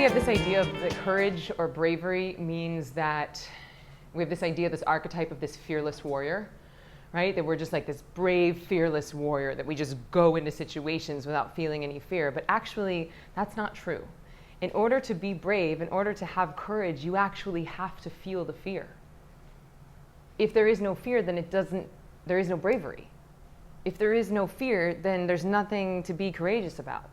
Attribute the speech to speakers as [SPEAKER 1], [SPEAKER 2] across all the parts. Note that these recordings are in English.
[SPEAKER 1] we have this idea of that courage or bravery means that we have this idea, this archetype of this fearless warrior, right? That we're just like this brave, fearless warrior, that we just go into situations without feeling any fear. But actually, that's not true. In order to be brave, in order to have courage, you actually have to feel the fear. If there is no fear, then there is no bravery. If there is no fear, then there's nothing to be courageous about.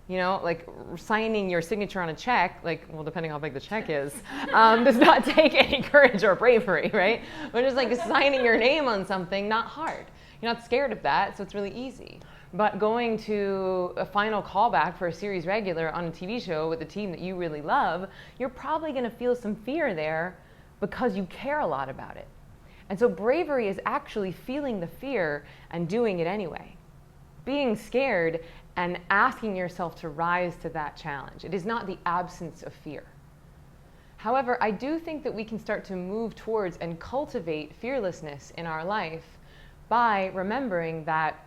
[SPEAKER 1] You know, like signing your signature on a check, like, well, depending how big the check is, does not take any courage or bravery, right? But just like signing your name on something, not hard. You're not scared of that, so it's really easy. But going to a final callback for a series regular on a TV show with a team that you really love, you're probably going to feel some fear there because you care a lot about it. And so bravery is actually feeling the fear and doing it anyway. Being scared and asking yourself to rise to that challenge. It is not the absence of fear. However, I do think that we can start to move towards and cultivate fearlessness in our life by remembering that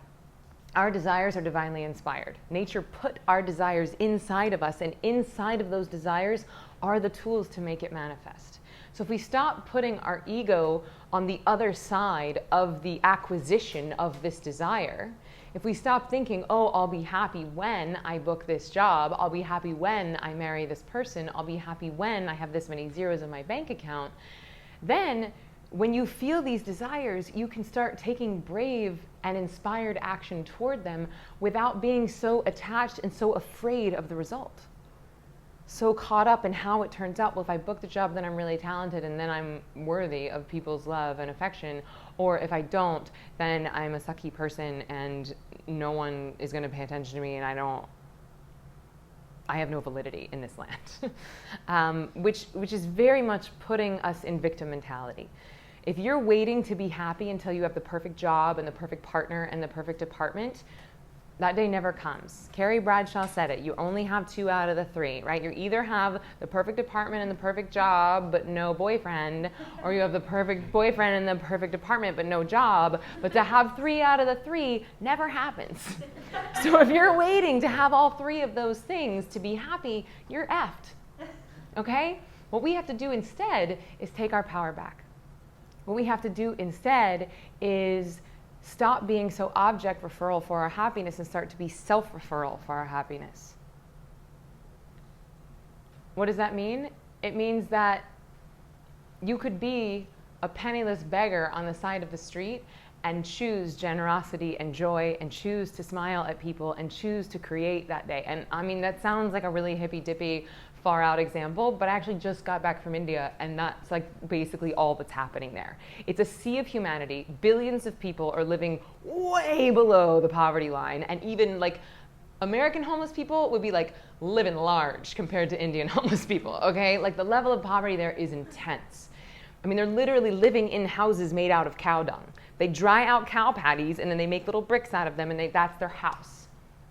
[SPEAKER 1] our desires are divinely inspired. Nature put our desires inside of us, and inside of those desires are the tools to make it manifest. So if we stop putting our ego on the other side of the acquisition of this desire, if we stop thinking, oh, I'll be happy when I book this job, I'll be happy when I marry this person, I'll be happy when I have this many zeros in my bank account, then when you feel these desires, you can start taking brave and inspired action toward them without being so attached and so afraid of the result. So caught up in how it turns out. Well, if I book the job, then I'm really talented and then I'm worthy of people's love and affection. Or if I don't, then I'm a sucky person and no one is going to pay attention to me and I have no validity in this land. Which is very much putting us in victim mentality. If you're waiting to be happy until you have the perfect job and the perfect partner and the perfect department, that day never comes. Carrie Bradshaw said it. You only have 2 out of the 3, right? You either have the perfect apartment and the perfect job, but no boyfriend, or you have the perfect boyfriend and the perfect apartment, but no job. But to have 3 out of the 3 never happens. So if you're waiting to have all 3 of those things to be happy, you're effed. Okay? What we have to do instead is take our power back. What we have to do instead is stop being so object referral for our happiness and start to be self-referral for our happiness. What does that mean? It means that you could be a penniless beggar on the side of the street and choose generosity and joy and choose to smile at people and choose to create that day. And I mean, that sounds like a really hippy-dippy, far out example, but I actually just got back from India and that's like basically all that's happening there. It's a sea of humanity. Billions of people are living way below the poverty line, and even like American homeless people would be like living large compared to Indian homeless people, okay? Like the level of poverty there is intense. I mean, they're literally living in houses made out of cow dung. They dry out cow patties and then they make little bricks out of them and that's their house.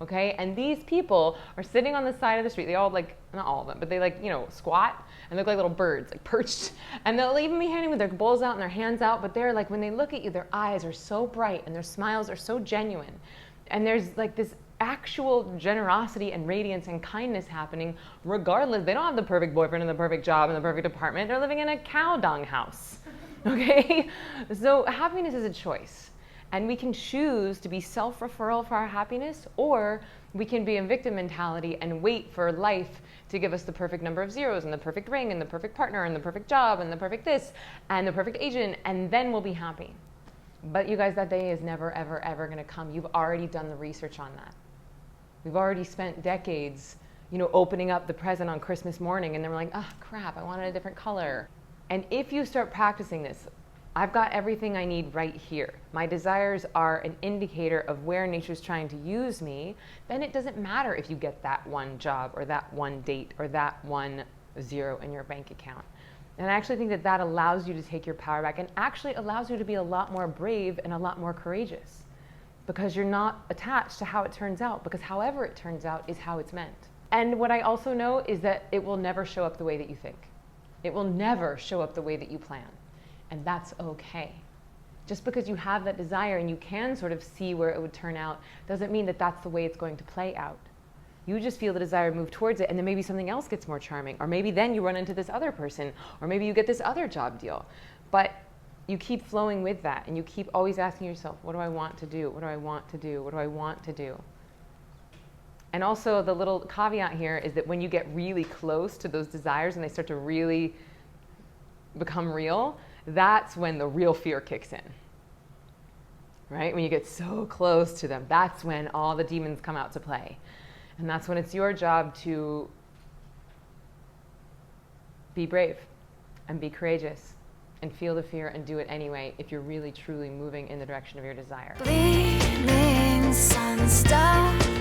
[SPEAKER 1] Okay, and these people are sitting on the side of the street. They all like, not all of them, but they like, you know, squat and look like little birds, like perched. And they'll even be handing with their bowls out and their hands out, but they're like, when they look at you, their eyes are so bright and their smiles are so genuine. And there's like this actual generosity and radiance and kindness happening regardless. They don't have the perfect boyfriend and the perfect job and the perfect apartment. They're living in a cow dung house, okay? So happiness is a choice. And we can choose to be self-referral for our happiness, or we can be in victim mentality and wait for life to give us the perfect number of zeros and the perfect ring and the perfect partner and the perfect job and the perfect this and the perfect agent, and then we'll be happy. But you guys, that day is never, ever, ever going to come. You've already done the research on that. We've already spent decades, you know, opening up the present on Christmas morning, and then we're like, oh, crap, I wanted a different color. And if you start practicing this, I've got everything I need right here. My desires are an indicator of where nature's trying to use me. Then it doesn't matter if you get that one job or that one date or that one zero in your bank account. And I actually think that that allows you to take your power back and actually allows you to be a lot more brave and a lot more courageous because you're not attached to how it turns out, because however it turns out is how it's meant. And what I also know is that it will never show up the way that you think. It will never show up the way that you plan. And that's okay. Just because you have that desire and you can sort of see where it would turn out doesn't mean that that's the way it's going to play out. You just feel the desire to move towards it, and then maybe something else gets more charming, or maybe then you run into this other person, or maybe you get this other job deal. But you keep flowing with that, and you keep always asking yourself, what do I want to do? What do I want to do? What do I want to do? And also the little caveat here is that when you get really close to those desires and they start to really become real, that's when the real fear kicks in. Right? When you get so close to them, that's when all the demons come out to play. And that's when it's your job to be brave and be courageous and feel the fear and do it anyway if you're really truly moving in the direction of your desire.
[SPEAKER 2] Bleeding sun, stop.